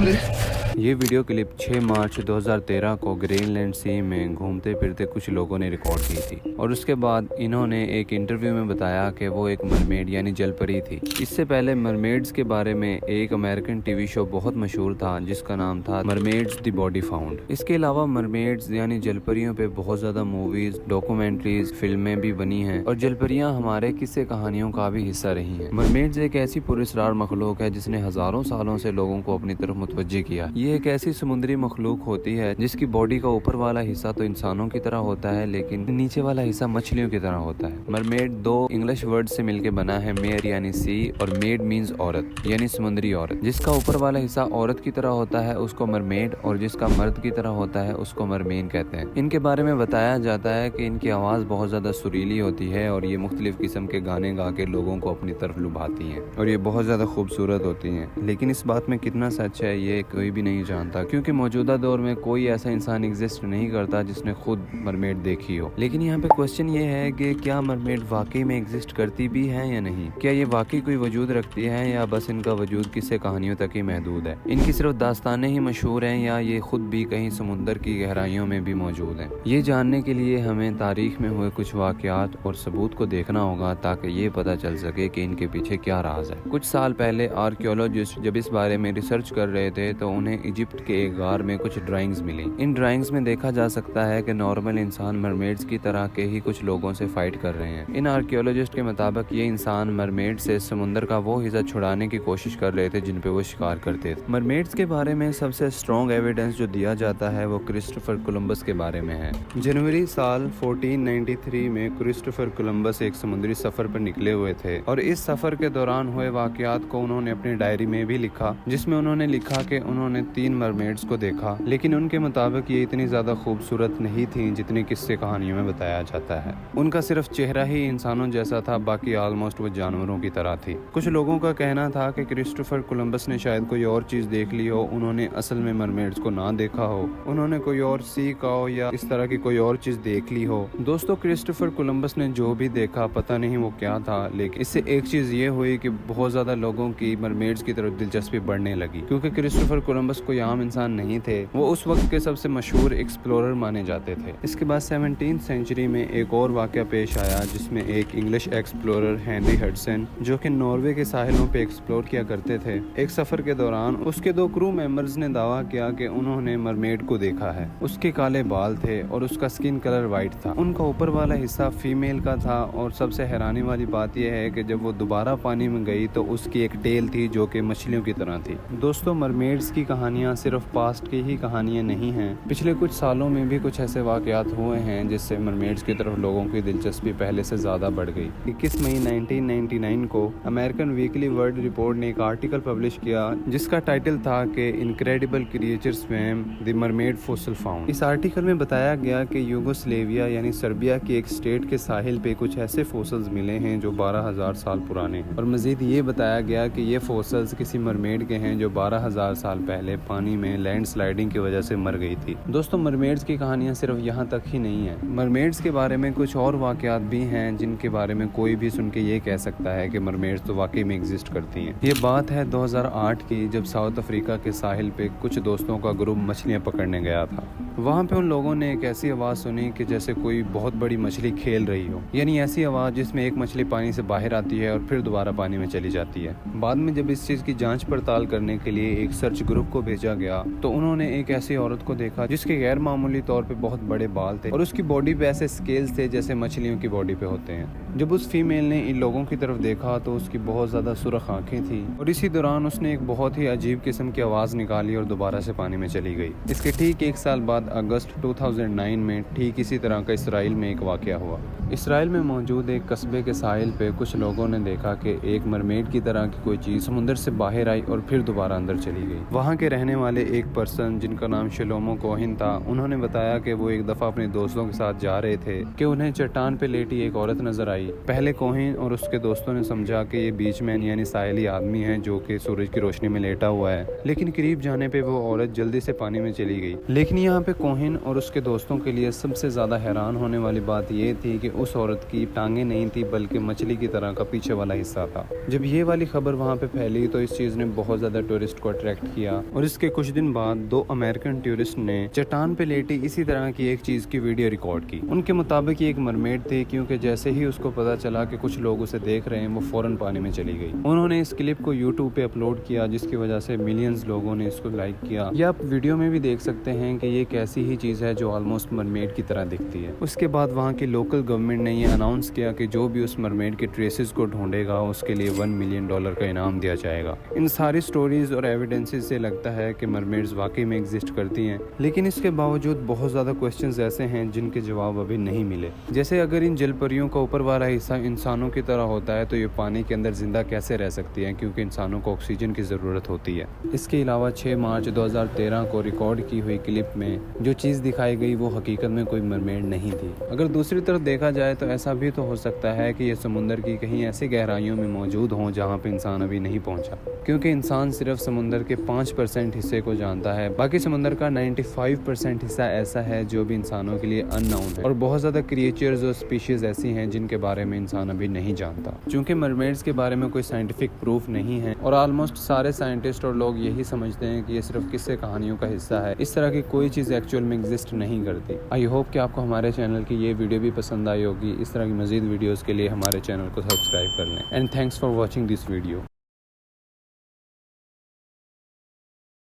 ये video clip 6 मार्च 2013 को Greenland सी में घूमते फिरते कुछ लोगों ने रिकॉर्ड की थी और उसके बाद इन्होंने एक इंटरव्यू में बताया कि वो एक मरमेड यानी जलपरी थी। इससे पहले मरमेड्स के बारे में एक अमेरिकन टीवी शो बहुत मशहूर था जिसका नाम था मरमेड्स द बॉडी फाउंड। इसके अलावा मरमेड्स यानी जलपरियों पे बहुत ज्यादा मूवीज, डॉक्यूमेंट्रीज, फिल्में भी बनी हैं और जलपरियां हमारे किस्से कहानियों का भी हिस्सा रही हैं। मरमेड्स एक ऐसी पुरस्कार मखलूक है जिसने हजारों सालों से लोगों को अपनी तरफ मुतवज्जे किया। ये एक ऐसी समुद्री मखलूक होती है जिसकी बॉडी का ऊपर वाला हिस्सा तो इंसानों की तरह होता है लेकिन नीचे वाला हिस्सा मछलियों की तरह होता है। मरमेड दो इंग्लिश वर्ड से मिलकर बना है, मेयर यानी सी और मेड मीन्स औरत यानी समुद्री औरत। जिसका ऊपर वाला हिस्सा औरत की तरह होता है उसको मरमेड और जिसका मर्द की तरह होता है उसको मरमेन कहते हैं। इनके बारे में बताया जाता है कि इनकी आवाज बहुत ज्यादा सुरीली होती है और ये मुख्तलिफ किस्म के गाने गा के लोगों को अपनी तरफ लुभाती हैं और ये बहुत ज्यादा खूबसूरत होती हैं। लेकिन इस बात में कितना सच है ये कोई भी नहीं जानता क्योंकि मौजूदा दौर में कोई ऐसा इंसान एग्जिस्ट नहीं करता जिसने खुद मरमेड देखी हो। लेकिन यहाँ पे क्वेश्चन ये है कि क्या मरमेड वाकई में एग्जिस्ट करती भी है या नहीं? क्या ये वाकई कोई वजूद रखती है या बस इनका वजूद किस्से कहानियों तक ही महदूद है? इनकी सिर्फ दास्तानें ही मशहूर हैं या ये खुद भी कहीं समुंदर की गहराइयों में भी मौजूद हैं? ये जानने के लिए हमें तारीख में हुए कुछ वाकयात और सबूत को देखना होगा ताकि ये पता चल सके कि इनके पीछे क्या राज है। कुछ साल पहले आर्कियोलॉजिस्ट जब इस बारे में रिसर्च कर रहे थे तो उन्हें इजिप्ट के एक गार में कुछ ड्राइंग्स मिली। इन ड्राइंग्स में देखा जा सकता है कि नॉर्मल इंसान मरमेड्स की तरह के ही कुछ लोगों से फाइट कर रहे हैं। इन आर्कियोलॉजिस्ट के मुताबिक ये इंसान मरमेड से समुंदर का वो हिस्सा छुड़ाने की कोशिश कर रहे थे जिन पे वो शिकार करते थे। मरमेड्स के बारे में सबसे स्ट्रॉन्ग एविडेंस जो दिया जाता है वो क्रिस्टोफर कोलंबस के बारे में है। जनवरी साल 1493 में क्रिस्टोफर कोलंबस एक समुद्री सफर पर निकले हुए थे और इस सफर के दौरान हुए वाकयात को उन्होंने अपनी डायरी में भी लिखा, जिसमें उन्होंने लिखा कि उन्होंने 3 मरमेड्स को देखा लेकिन उनके मुताबिक ये इतनी ज्यादा खूबसूरत नहीं थी जितनी किस्से कहानियों में बताया जाता है। उनका सिर्फ चेहरा ही इंसानों जैसा था, बाकी ऑलमोस्ट वो जानवरों की तरह थी। कुछ लोगों का कहना था कि क्रिस्टोफर कोलंबस ने शायद कोई और चीज देख ली हो, उन्होंने असल में मरमेड्स को ना देखा हो, उन्होंने कोई और सी का हो या इस तरह की कोई और चीज देख ली हो। दोस्तों, क्रिस्टोफर कोलंबस ने जो भी देखा पता नहीं वो क्या था, लेकिन इससे एक चीज ये हुई कि बहुत ज्यादा लोगों की मरमेड्स की तरफ दिलचस्पी बढ़ने लगी क्योंकि क्रिस्टोफर कोलंबस कोई आम इंसान नहीं थे, वो उस वक्त के सबसे मशहूर एक्सप्लोरर माने जाते थे। इसके बाद 17th सेंचुरी में एक और वाकया पेश आया जिसमें एक इंग्लिश एक्सप्लोरर हेनरी हडसन जो कि नॉर्वे के साहिलों पे एक्सप्लोर किया करते थे, एक सफर के दौरान उसके 2 क्रू मेंबर्स ने दावा किया कि उन्होंने मरमेड को देखा है। उसके काले बाल थे और उसका स्किन कलर वाइट था। उनका ऊपर वाला हिस्सा फीमेल का था और सबसे हैरानी वाली बात यह है कि जब वो दोबारा पानी में गई तो उसकी एक टेल थी जो कि मछलियों की तरह थी। दोस्तों, मरमेड्स की कहानियां सिर्फ पास्ट की ही कहानियां नहीं हैं। पिछले कुछ सालों में भी कुछ ऐसे वाकयात हुए हैं जिससे मरमेड्स की तरफ लोगों की दिलचस्पी पहले से ज्यादा बढ़ गई। 21 मई 1999 को अमेरिकन वीकली वर्ल्ड रिपोर्ट ने एक आर्टिकल पब्लिश किया जिसका टाइटल था कि incredible creatures swum the mermaid fossil found. इस आर्टिकल में बताया गया कि यूगोस्लेविया यानी सर्बिया की एक स्टेट के साहिल पे कुछ ऐसे फॉसिल्स मिले हैं जो 12,000 साल पुराने हैं और मजीद ये बताया गया कि ये फॉसिल्स किसी मरमेड के हैं जो 12,000 साल पहले पानी में लैंड स्लाइडिंग की वजह से मर गई थी। दोस्तों, मरमेड्स की कहानियां सिर्फ यहाँ तक ही नहीं है। मरमेड्स के बारे में कुछ और वाकयात भी हैं जिनके बारे में कोई भी सुन के ये कह सकता है कि मरमेड्स तो वाकई में एग्जिस्ट करती हैं। ये बात है 2008 की, जब साउथ अफ्रीका के साहिल पे कुछ दोस्तों का ग्रुप मछलियां पकड़ने गया था। वहाँ पे उन लोगों ने एक ऐसी आवाज़ सुनी कि जैसे कोई बहुत बड़ी मछली खेल रही हो, यानी ऐसी आवाज़ जिसमें एक मछली पानी से बाहर आती है और फिर दोबारा पानी में चली जाती है। बाद में जब इस चीज़ की जांच पड़ताल करने के लिए एक सर्च ग्रुप को भेजा गया तो उन्होंने एक ऐसी औरत को देखा जिसके गैर मामूली तौर पे बहुत बड़े बाल थे और उसकी बॉडी पे ऐसे स्केल्स थे जैसे मछलियों की बॉडी पे होते हैं। जब उस फीमेल ने इन लोगों की तरफ देखा तो उसकी बहुत ज़्यादा सुर्ख आंखें थी और इसी दौरान उसने एक बहुत ही अजीब किस्म की आवाज़ निकाली और दोबारा से पानी में चली गई। इसके ठीक 1 साल बाद अगस्त 2009 में ठीक इसी तरह का इसराइल में एक वाकया हुआ। इसराइल में मौजूद एक कस्बे के साहिल पे कुछ लोगों ने देखा कि एक मरमेड की तरह की कोई चीज समुद्र से बाहर आई और फिर दोबारा अंदर चली गई। वहाँ के रहने वाले एक पर्सन जिनका नाम शलोमो कोहिन था, उन्होंने बताया कि वो एक दफा अपने दोस्तों के साथ जा रहे थे कि उन्हें चट्टान पे लेटी एक औरत नजर आई। पहले कोहिन और उसके दोस्तों ने समझा कि ये बीचमैन यानी साहिली आदमी है जो कि सूरज की रोशनी में लेटा हुआ है, लेकिन करीब जाने पे वो औरत जल्दी से पानी में चली गई। लेकिन यहाँ पे कोहिन और उसके दोस्तों के लिए सबसे ज्यादा हैरान होने वाली बात ये थी कि उस औरत की टांगे नहीं थी बल्कि मछली की तरह का पीछे वाला हिस्सा था। जब ये वाली खबर वहाँ पे फैली तो इस चीज ने बहुत ज्यादा टूरिस्ट को अट्रैक्ट किया और اس کے کچھ دن بعد 2 امریکن ٹورسٹ نے چٹان پہ لیٹی اسی طرح کی ایک چیز کی ویڈیو ریکارڈ کی۔ ان کے مطابق یہ ایک مرمیڈ تھی، کیونکہ جیسے ہی اس کو پتا چلا کہ کچھ لوگ اسے دیکھ رہے ہیں وہ فوراً پانی میں چلی گئی۔ انہوں نے اس کلپ کو یوٹیوب پہ اپلوڈ کیا، جس کی وجہ سے ملینز لوگوں نے اس کو لائک کیا۔ یہ آپ ویڈیو میں بھی دیکھ سکتے ہیں کہ یہ ایک ایسی ہی چیز ہے جو آلموسٹ مرمیڈ کی طرح دکھتی ہے۔ اس کے بعد وہاں کی لوکل گورنمنٹ نے یہ اناؤنس کیا کہ جو بھی اس مرمیڈ کے ٹریسز کو ڈھونڈے گا اس کے لیے $1 ملین کا انعام دیا جائے گا۔ ان ساری سٹوریز اور ایویڈنسز سے لگتا ہے کہ مرمیڈز واقعی میں ایگزسٹ کرتی ہیں، لیکن اس کے باوجود بہت زیادہ کوسچنز ایسے ہیں جن کے جواب ابھی نہیں ملے۔ جیسے اگر ان جل پریوں کا اوپر والا حصہ انسانوں کی طرح ہوتا ہے تو یہ پانی کے اندر زندہ کیسے رہ سکتی ہیں، کیونکہ انسانوں کو آکسیجن کی ضرورت ہوتی ہے۔ اس کے علاوہ 6 مارچ 2013 کو ریکارڈ کی ہوئی کلپ میں جو چیز دکھائی گئی وہ حقیقت میں کوئی مرمیڈ نہیں تھی۔ اگر دوسری طرف دیکھا جائے تو ایسا بھی تو ہو سکتا ہے کہ یہ سمندر کی کہیں ایسی گہرائیوں میں موجود ہوں جہاں پہ انسان ابھی نہیں پہنچا، کیونکہ انسان صرف سمندر کے 5% حصے کو جانتا ہے، باقی سمندر کا 95% حصہ ایسا ہے جو بھی انسانوں کے لیے ان نون ہے، اور بہت زیادہ کریچرز اور اسپیشیز ایسی ہیں جن کے بارے میں انسان ابھی نہیں جانتا۔ چونکہ مرمیڈز کے بارے میں کوئی سائنٹیفک پروف نہیں ہے اور آلموسٹ سارے سائنٹسٹ اور لوگ یہی سمجھتے ہیں کہ یہ صرف قصے کہانیوں کا حصہ ہے، اس طرح کی کوئی چیز ایکچوئل میں ایگزسٹ نہیں کرتی۔ آئی ہوپ کہ آپ کو ہمارے چینل کی یہ ویڈیو بھی پسند آئی ہوگی۔ اس طرح کی مزید ویڈیوز کے لیے ہمارے چینل کو سبسکرائب کر لیں، and thanks for watching this video.